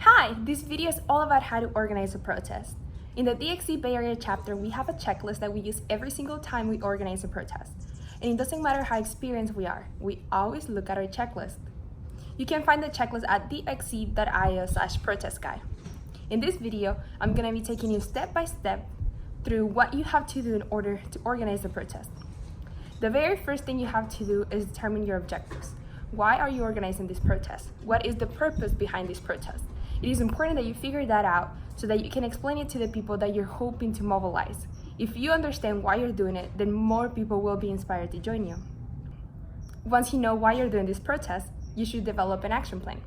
Hi, this video is all about how to organize a protest. In the DXC Bay Area chapter, we have a checklist that we use every single time we organize a protest. And it doesn't matter how experienced we are, we always look at our checklist. You can find the checklist at dxc.io/protest guide. In this video, I'm going to be taking you step by step through what you have to do in order to organize the protest. The very first thing you have to do is determine your objectives. Why are you organizing this protest? What is the purpose behind this protest? It is important that you figure that out so that you can explain it to the people that you're hoping to mobilize. If you understand why you're doing it, then more people will be inspired to join you. Once you know why you're doing this protest, you should develop an action plan.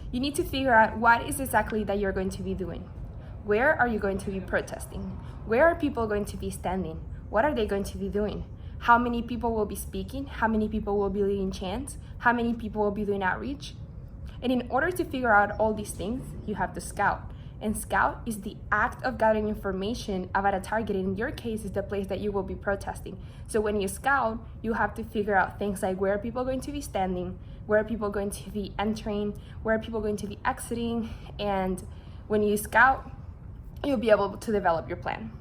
You need to figure out what is exactly that you're going to be doing. Where are you going to be protesting? Where are people going to be standing? What are they going to be doing? How many people will be speaking? How many people will be leading chants? How many people will be doing outreach? And in order to figure out all these things, you have to scout. And scout is the act of gathering information about a target. In your case, is the place that you will be protesting. So when you scout, you have to figure out things like where are people going to be standing, where are people going to be entering, where are people going to be exiting. And when you scout, you'll be able to develop your plan.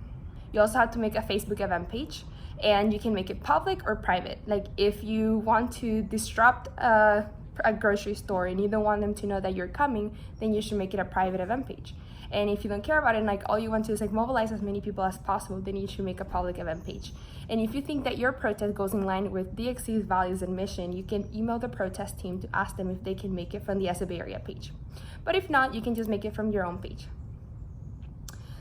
You also have to make a Facebook event page, and you can make it public or private. Like if you want to disrupt a grocery store and you don't want them to know that you're coming, then you should make it a private event page. And if you don't care about it, and like all you want to is like mobilize as many people as possible, then you should make a public event page. And if you think that your protest goes in line with DXC's values and mission, you can email the protest team to ask them if they can make it from the SA Bay Area page. But if not, you can just make it from your own page.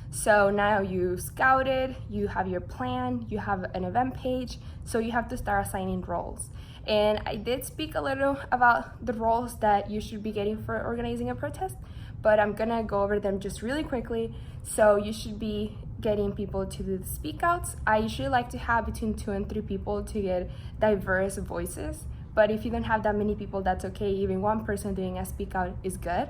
So now you scouted, you have your plan, you have an event page, so you have to start assigning roles. And I did speak a little about the roles that you should be getting for organizing a protest, but I'm gonna go over them just really quickly. So you should be getting people to do the speak outs. I usually like to have between 2 and 3 people to get diverse voices, but if you don't have that many people, that's okay. Even one person doing a speak out is good.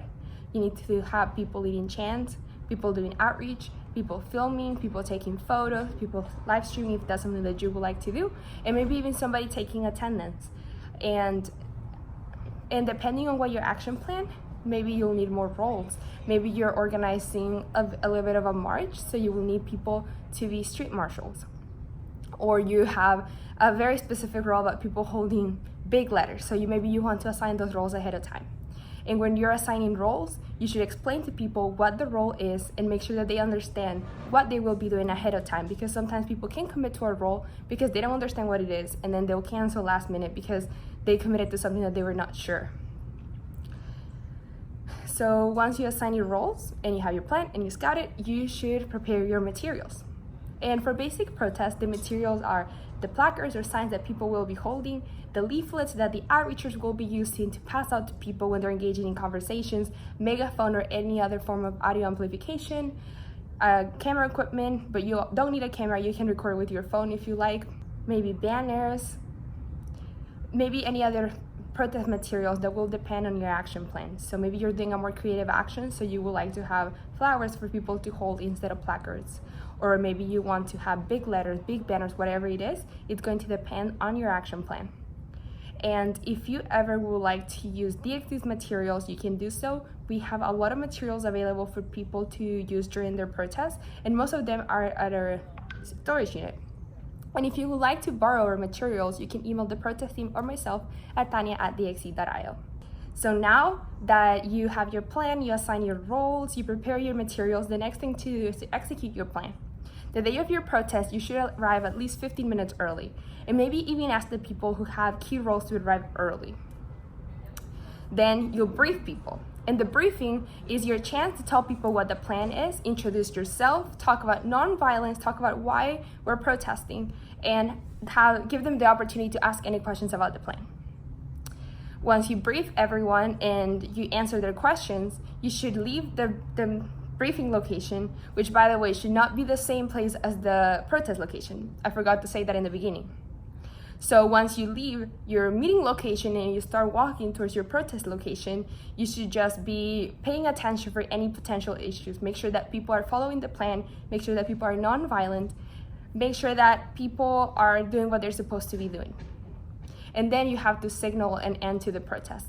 You need to have people leading chants, people doing outreach, people filming, people taking photos, people live streaming if that's something that you would like to do, and maybe even somebody taking attendance. And depending on what your action plan, maybe you'll need more roles. Maybe you're organizing a little bit of a march, so you will need people to be street marshals. Or you have a very specific role about people holding big letters, so maybe you want to assign those roles ahead of time. And when you're assigning roles, you should explain to people what the role is and make sure that they understand what they will be doing ahead of time, because sometimes people can commit to a role because they don't understand what it is, and then they'll cancel last minute because they committed to something that they were not sure. So once you assign your roles and you have your plan and you scout it, you should prepare your materials. And for basic protests, the materials are the placards or signs that people will be holding, the leaflets that the outreachers will be using to pass out to people when they're engaging in conversations, megaphone or any other form of audio amplification, camera equipment, but you don't need a camera, you can record with your phone if you like, maybe banners, maybe any other protest materials that will depend on your action plan. So maybe you're doing a more creative action, so you would like to have flowers for people to hold instead of placards. Or maybe you want to have big letters, big banners, whatever it is, it's going to depend on your action plan. And if you ever would like to use DXC's materials, you can do so. We have a lot of materials available for people to use during their protests, and most of them are at our storage unit. And if you would like to borrow our materials, you can email the protest team or myself at tanya@dxc.io. So now that you have your plan, you assign your roles, you prepare your materials, the next thing to do is to execute your plan. The day of your protest, you should arrive at least 15 minutes early, and maybe even ask the people who have key roles to arrive early. Then you'll brief people. And the briefing is your chance to tell people what the plan is, introduce yourself, talk about nonviolence, talk about why we're protesting, and give them the opportunity to ask any questions about the plan. Once you brief everyone and you answer their questions, you should leave the briefing location, which by the way should not be the same place as the protest location. I forgot to say that in the beginning. So once you leave your meeting location and you start walking towards your protest location, you should just be paying attention for any potential issues. Make sure that people are following the plan, make sure that people are non-violent, make sure that people are doing what they're supposed to be doing. And then you have to signal an end to the protest.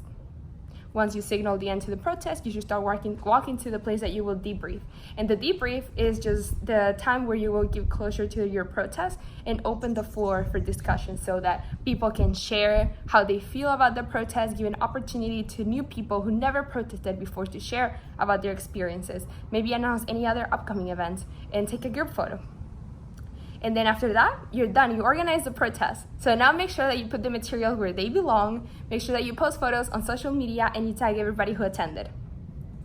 Once you signal the end to the protest, you should start walking to the place that you will debrief. And the debrief is just the time where you will give closure to your protest and open the floor for discussion so that people can share how they feel about the protest, give an opportunity to new people who never protested before to share about their experiences, maybe announce any other upcoming events, and take a group photo. And then after that, you're done. You organize the protest. So now make sure that you put the materials where they belong, make sure that you post photos on social media, and you tag everybody who attended.